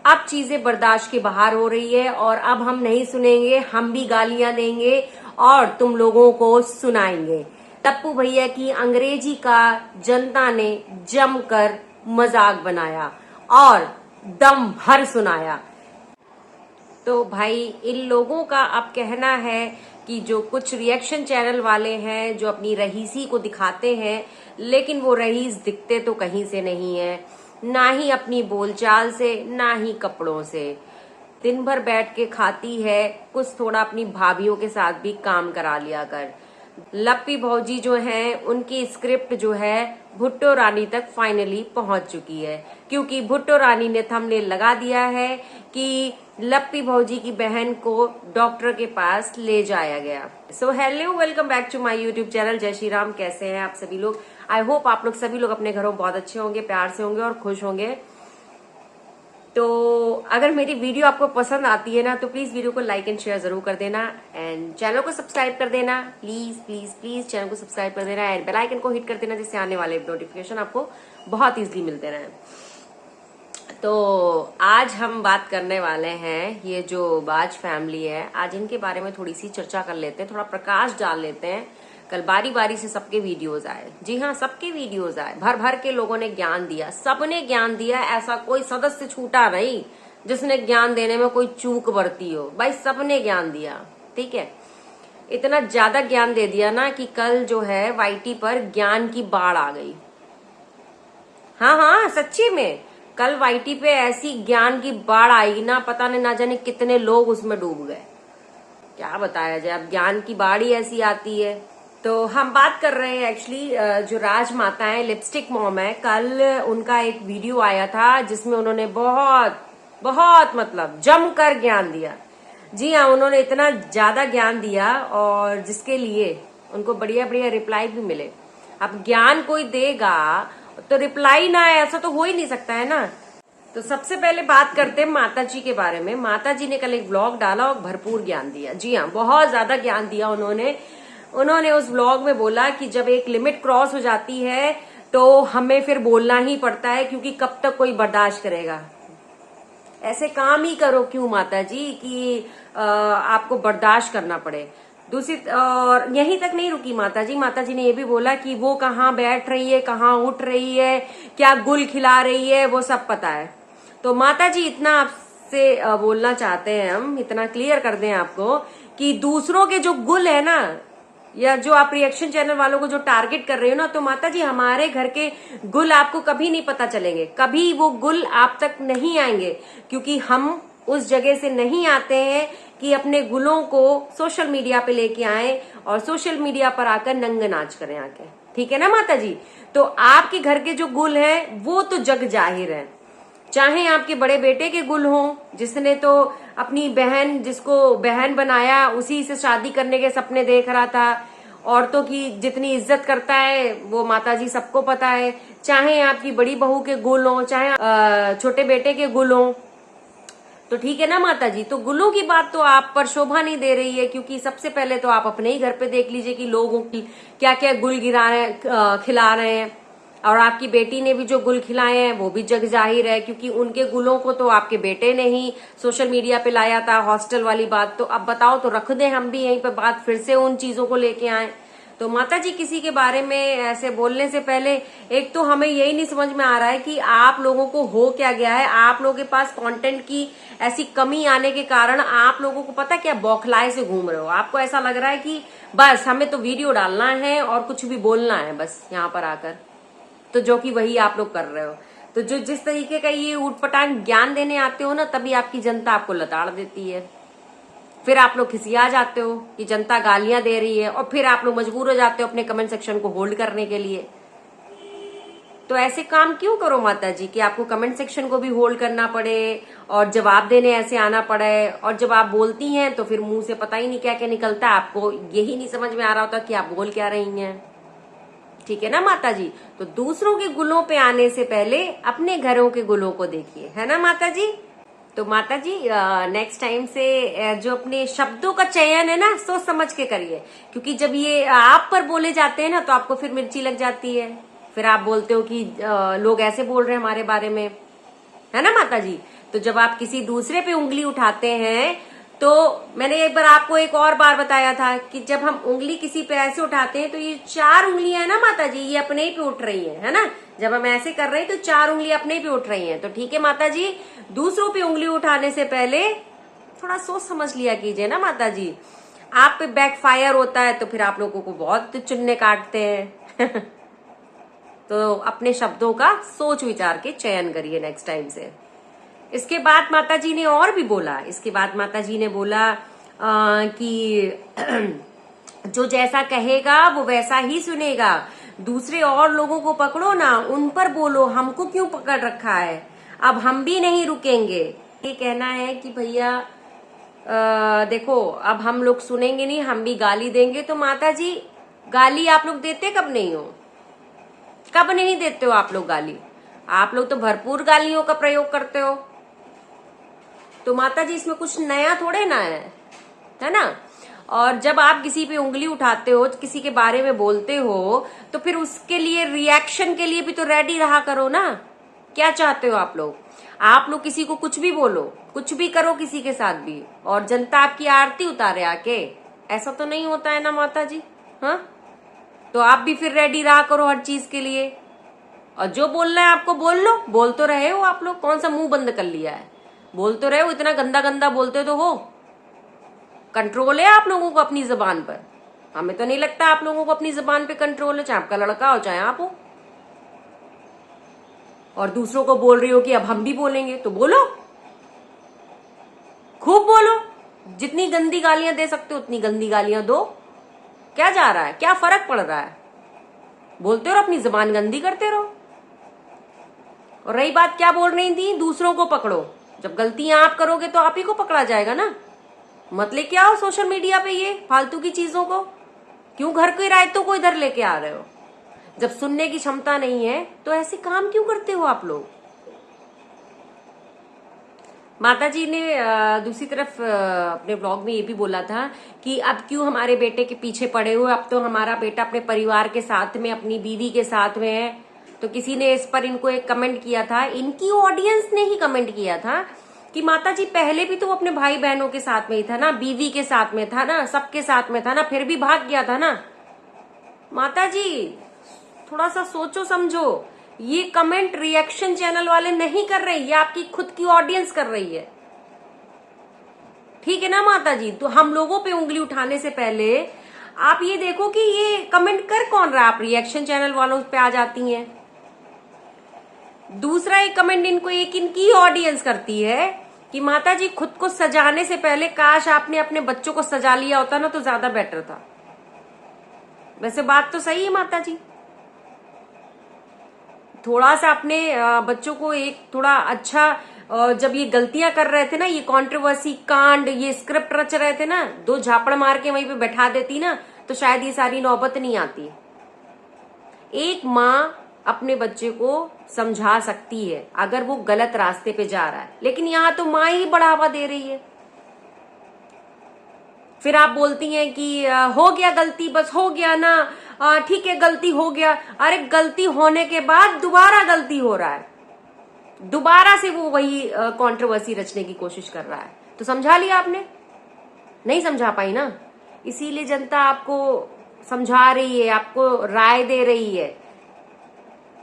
अब चीजें बर्दाश्त के बाहर हो रही है और अब हम नहीं सुनेंगे, हम भी गालियां देंगे और तुम लोगों को सुनाएंगे। टप्पू भैया की अंग्रेजी का जनता ने जमकर मजाक बनाया और दम भर सुनाया। तो भाई इन लोगों का अब कहना है कि जो कुछ रिएक्शन चैनल वाले हैं जो अपनी रईसी को दिखाते हैं, लेकिन वो रईस दिखते तो कहीं से नहीं है, ना ही अपनी बोलचाल से, ना ही कपड़ों से। दिन भर बैठ के खाती है, कुछ थोड़ा अपनी भाभीयों के साथ भी काम करा लिया कर। लप्पी भौजी जो हैं उनकी स्क्रिप्ट जो है भुट्टो रानी तक फाइनली पहुंच चुकी है, क्योंकि भुट्टो रानी ने थंबनेल लगा दिया है कि लप्पी भौजी की बहन को डॉक्टर के पास ले जाया गया। So hello, welcome back to my YouTube channel. जय श्री राम। कैसे हैं आप सभी लोग? आई होप आप लोग सभी लोग अपने घरों बहुत अच्छे होंगे, प्यार से होंगे और खुश होंगे। तो अगर मेरी वीडियो आपको पसंद आती है ना तो प्लीज वीडियो को लाइक एंड शेयर जरूर कर देना एंड चैनल को सब्सक्राइब कर देना। प्लीज प्लीज प्लीज चैनल को सब्सक्राइब कर देना एंड बेल आइकन को हिट कर देना, जिससे आने वाले नोटिफिकेशन आपको बहुत इजीली मिलते रहे। तो आज हम बात करने वाले हैं ये जो बाज फैमिली है, आज इनके बारे में थोड़ी सी चर्चा कर लेते हैं, थोड़ा प्रकाश डाल लेते हैं। कल बारी बारी से सबके वीडियोस आए, जी हाँ सबके वीडियोस आए, भर भर के लोगों ने ज्ञान दिया, सबने ज्ञान दिया। ऐसा कोई सदस्य छूटा नहीं जिसने ज्ञान देने में कोई चूक बरती हो। भाई सबने ज्ञान दिया, ठीक है। इतना ज्यादा ज्ञान दे दिया ना कि कल जो है वाईटी पर ज्ञान की बाढ़ आ गई। हाँ हाँ सच्ची में कल वाईटी पे ऐसी ज्ञान की बाढ़ आई ना, पता नहीं ना जाने कितने लोग उसमें डूब गए। क्या बताया जाए, अब ज्ञान की बाढ़ ही ऐसी आती है। तो हम बात कर रहे हैं एक्चुअली जो राजमाता है, लिपस्टिक मॉम है, कल उनका एक वीडियो आया था जिसमें उन्होंने बहुत बहुत मतलब जमकर ज्ञान दिया। जी हाँ, उन्होंने इतना ज्यादा ज्ञान दिया और जिसके लिए उनको बढ़िया बढ़िया रिप्लाई भी मिले। अब ज्ञान कोई देगा तो रिप्लाई ना है, ऐसा तो हो ही नहीं सकता है ना। तो सबसे पहले बात करते हैं माता जी के बारे में। माता जी ने कल एक व्लॉग डाला और भरपूर ज्ञान दिया। जी हाँ, बहुत ज्यादा ज्ञान दिया उन्होंने उस व्लॉग में बोला कि जब एक लिमिट क्रॉस हो जाती है तो हमें फिर बोलना ही पड़ता है, क्योंकि कब तक कोई बर्दाश्त करेगा। ऐसे काम ही करो क्यों माता जी कि आपको बर्दाश्त करना पड़े। दूसरी और यहीं तक नहीं रुकी माता जी ने ये भी बोला कि वो कहाँ बैठ रही है, कहाँ उठ रही है, क्या गुल खिला रही है, वो सब पता है। तो माता जी इतना आपसे बोलना चाहते हैं, हम इतना क्लियर कर दें आपको कि दूसरों के जो गुल है ना, या जो आप रिएक्शन चैनल वालों को जो टारगेट कर रहे हो ना, तो माता जी हमारे घर के गुल आपको कभी नहीं पता चलेंगे, कभी वो गुल आप तक नहीं आएंगे, क्योंकि हम उस जगह से नहीं आते हैं कि अपने गुलों को सोशल मीडिया पे लेके आए और सोशल मीडिया पर आकर नंग नाच करें आके, ठीक है ना माता जी। तो आपके घर के जो गुल हैं वो तो जग जाहिर है, चाहे आपके बड़े बेटे के गुल हों, जिसने तो अपनी बहन, जिसको बहन बनाया, उसी से शादी करने के सपने देख रहा था। औरतों की जितनी इज्जत करता है वो माताजी सबको पता है। चाहे आपकी बड़ी बहू के गुल हों, चाहे छोटे बेटे के गुल हों, तो ठीक है ना माता जी। तो गुलों की बात तो आप पर शोभा नहीं दे रही है, क्योंकि सबसे पहले तो आप अपने ही घर पे देख लीजिए कि लोगों की क्या क्या गुल गिरा रहे खिला रहे हैं। और आपकी बेटी ने भी जो गुल खिलाए हैं वो भी जग जाहिर है, क्योंकि उनके गुलों को तो आपके बेटे ने ही सोशल मीडिया पे लाया था। हॉस्टल वाली बात तो अब बताओ, तो रख दें हम भी यहीं पे बात, फिर से उन चीजों को लेके आए। तो माता जी किसी के बारे में ऐसे बोलने से पहले एक तो हमें यही नहीं समझ में आ रहा है कि आप लोगों को हो क्या गया है। आप लोगों के पास कंटेंट की ऐसी कमी आने के कारण आप लोगों को पता क्या बौखलाए से घूम रहे हो। आपको ऐसा लग रहा है कि बस हमें तो वीडियो डालना है और कुछ भी बोलना है बस यहाँ पर आकर, तो जो कि वही आप लोग कर रहे हो। तो जो जिस तरीके का ये उटपटांग ज्ञान देने आते हो ना, तभी आपकी जनता आपको लताड़ देती है। फिर आप लोग खिसिया जाते हो कि जनता गालियां दे रही है, और फिर आप लोग मजबूर हो जाते हो अपने कमेंट सेक्शन को होल्ड करने के लिए। तो ऐसे काम क्यों करो माता जी कि आपको कमेंट सेक्शन को भी होल्ड करना पड़े और जवाब देने ऐसे आना पड़े, और जब आप बोलती हैं तो फिर मुंह से पता ही नहीं क्या क्या निकलता है। आपको यही नहीं समझ में आ रहा होता कि आप बोल क्या रही हैं, ठीक है ना माता जी। तो दूसरों के गुलों पे आने से पहले अपने घरों के गुलों को देखिए, है ना माता जी। तो माता जी नेक्स्ट टाइम से जो अपने शब्दों का चयन है ना, सोच समझ के करिए, क्योंकि जब ये आप पर बोले जाते हैं ना तो आपको फिर मिर्ची लग जाती है। फिर आप बोलते हो कि लोग ऐसे बोल रहे हैं हमारे बारे में, है ना माता जी। तो जब आप किसी दूसरे पे उंगली उठाते हैं, तो मैंने एक बार आपको एक और बार बताया था कि जब हम उंगली किसी पे ऐसे उठाते हैं तो ये 4 उंगलियां है ना माता जी, ये अपने ही पे उठ रही है ना। जब हम ऐसे कर रहे हैं तो 4 उंगलियां अपने ही पे उठ रही हैं। तो ठीक है माता जी, दूसरों पे उंगली उठाने से पहले थोड़ा सोच समझ लिया कीजिए ना माता जी। आप पे बैकफायर होता है तो फिर आप लोगों को बहुत चुन्ने काटते हैं। तो अपने शब्दों का सोच विचार के चयन करिए नेक्स्ट टाइम से। इसके बाद माता जी ने और भी बोला, इसके बाद माता जी ने बोला कि जो जैसा कहेगा वो वैसा ही सुनेगा। दूसरे और लोगों को पकड़ो ना, उन पर बोलो, हमको क्यों पकड़ रखा है, अब हम भी नहीं रुकेंगे। ये कहना है कि भैया देखो, अब हम लोग सुनेंगे नहीं, हम भी गाली देंगे। तो माता जी, गाली आप लोग देते कब नहीं हो? कब नहीं देते हो आप लोग गाली? आप लोग तो भरपूर गालियों का प्रयोग करते हो। तो माता जी, इसमें कुछ नया थोड़े ना है ना। और जब आप किसी पे उंगली उठाते हो, किसी के बारे में बोलते हो, तो फिर उसके लिए रिएक्शन के लिए भी तो रेडी रहा करो ना। क्या चाहते हो आप लोग? आप लोग किसी को कुछ भी बोलो, कुछ भी करो किसी के साथ भी, और जनता आपकी आरती उतारे आके, ऐसा तो नहीं होता है ना माता जी। हाँ, तो आप भी फिर रेडी रहा करो हर चीज के लिए। और जो बोलना है आपको बोल लो, बोल तो रहे हो आप लोग, कौन सा मुंह बंद कर लिया है? बोल तो रहे हो, इतना गंदा गंदा बोलते तो हो। कंट्रोल है आप लोगों को अपनी जबान पर? हमें तो नहीं लगता आप लोगों को अपनी जबान पे कंट्रोल है, चाहे आपका लड़का हो चाहे आप हो। और दूसरों को बोल रही हो कि अब हम भी बोलेंगे, तो बोलो, खूब बोलो, जितनी गंदी गालियां दे सकते हो उतनी गंदी गालियां दो। क्या जा रहा है, क्या फर्क पड़ रहा है? बोलते रहो, अपनी जबान गंदी करते रहो। और रही बात क्या बोल रही थी, दूसरों को पकड़ो। जब गलतियां आप करोगे तो आप ही को पकड़ा जाएगा ना। मत लेके आओ सोशल मीडिया पे ये फालतू की चीजों को। क्यों घर के रायतों को इधर लेके आ रहे हो? जब सुनने की क्षमता नहीं है तो ऐसे काम क्यों करते हो आप लोग? माता जी ने दूसरी तरफ अपने ब्लॉग में ये भी बोला था कि अब क्यों हमारे बेटे के पीछे पड़े हुए, अब तो हमारा बेटा अपने परिवार के साथ में, अपनी बीवी के साथ में है। तो किसी ने इस पर इनको एक कमेंट किया था, इनकी ऑडियंस ने ही कमेंट किया था कि माता जी पहले भी तो अपने भाई बहनों के साथ में ही था ना, बीवी के साथ में था ना, सबके साथ में था ना, फिर भी भाग गया था ना। माता जी, थोड़ा सा सोचो समझो। ये कमेंट रिएक्शन चैनल वाले नहीं कर रहे, ये आपकी खुद की ऑडियंस कर रही है। ठीक है ना माता जी? तो हम लोगों पे उंगली उठाने से पहले आप ये देखो कि ये कमेंट कर कौन रहा। आप रिएक्शन चैनल वालों पे आ जाती हैं। दूसरा एक कमेंट इनको एक इनकी ऑडियंस करती है कि माता जी, खुद को सजाने से पहले काश आपने अपने बच्चों को सजा लिया होता ना, तो ज्यादा बेटर था। वैसे बात तो सही है माता जी, थोड़ा सा अपने बच्चों को एक थोड़ा अच्छा, जब ये गलतियां कर रहे थे ना, ये कंट्रोवर्सी कांड, ये स्क्रिप्ट रच रहे थे ना, 2 झापड़ मार के वहीं पे बैठा देती ना, तो शायद ये सारी नौबत नहीं आती। एक माँ अपने बच्चे को समझा सकती है अगर वो गलत रास्ते पे जा रहा है, लेकिन यहाँ तो माँ ही बढ़ावा दे रही है। फिर आप बोलती हैं कि हो गया गलती, बस हो गया ना, ठीक है गलती हो गया। अरे गलती होने के बाद दोबारा गलती हो रहा है, दोबारा से वो वही कंट्रोवर्सी रचने की कोशिश कर रहा है। तो समझा लिया आपने? नहीं समझा पाई ना, इसीलिए जनता आपको समझा रही है, आपको राय दे रही है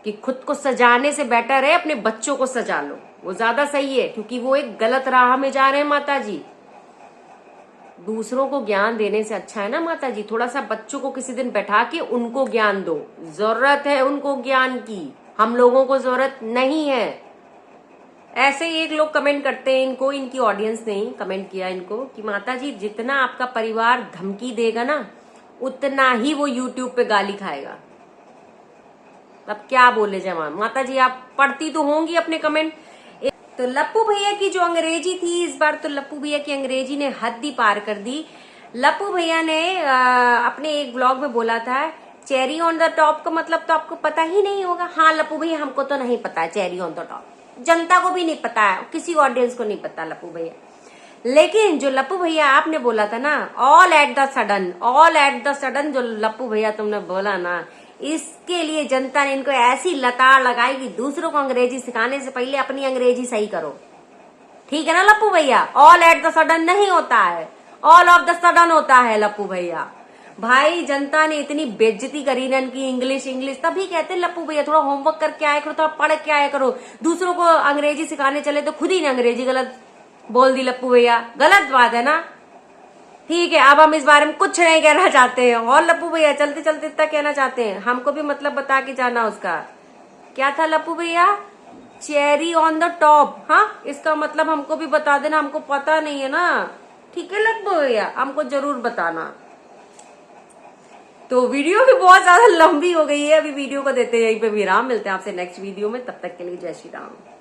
कि खुद को सजाने से बेटर है अपने बच्चों को सजा लो, वो ज्यादा सही है, क्योंकि वो एक गलत राह में जा रहे हैं माता जी। दूसरों को ज्ञान देने से अच्छा है ना माता जी, थोड़ा सा बच्चों को किसी दिन बैठा के उनको ज्ञान दो। जरूरत है उनको ज्ञान की, हम लोगों को जरूरत नहीं है। ऐसे ही एक लोग कमेंट करते हैं इनको, इनकी ऑडियंस ने ही कमेंट किया इनको कि माता जी, जितना आपका परिवार धमकी देगा ना, उतना ही वो यूट्यूब पे गाली खाएगा। अब क्या बोले जवान। माता जी, आप पढ़ती तो होंगी अपने कमेंट। तो लप्पू भैया की जो अंग्रेजी थी, इस बार तो लप्पू भैया की अंग्रेजी ने हद ही पार कर दी। लप्पू भैया ने अपने एक ब्लॉग में बोला था, चेरी ऑन द टॉप का मतलब तो आपको पता ही नहीं होगा। हाँ लप्पू भैया, हमको तो नहीं पता है चेरी ऑन द टॉप, जनता को भी नहीं पता है, किसी ऑडियंस को नहीं पता लप्पू भैया। लेकिन जो लप्पू भैया आपने बोला था ना, all at the sudden, all at the sudden, जो लप्पू भैया तुमने बोला ना, इसके लिए जनता ने इनको ऐसी लताड़ लगाई कि दूसरों को अंग्रेजी सिखाने से पहले अपनी अंग्रेजी सही करो। ठीक है ना लप्पू भैया? ऑल एट द सडन नहीं होता है, ऑल ऑफ द सडन होता है लप्पू भैया। भाई जनता ने इतनी बेइज्जती करी ना इनकी, इंग्लिश इंग्लिश, तभी कहते हैं लप्पू भैया थोड़ा होमवर्क करके आया करो, थोड़ा पढ़ के आया करो। दूसरों को अंग्रेजी सिखाने चले तो खुद ही ने अंग्रेजी गलत बोल दी लप्पू भैया, गलत बात है ना। ठीक है, अब हम इस बारे में कुछ नहीं कहना चाहते हैं। और लप्पू भैया चलते चलते इतना कहना चाहते हैं, हमको भी मतलब बता के जाना उसका क्या था लप्पू भैया? Cherry on the top. हाँ, इसका मतलब हमको भी बता देना, हमको पता नहीं है ना। ठीक है लप्पू भैया, हमको जरूर बताना। तो वीडियो भी बहुत ज्यादा लंबी हो गई है, अभी वीडियो को देते हैं यहीं पे विराम। मिलते हैं आपसे नेक्स्ट वीडियो में, तब तक के लिए जय श्री राम।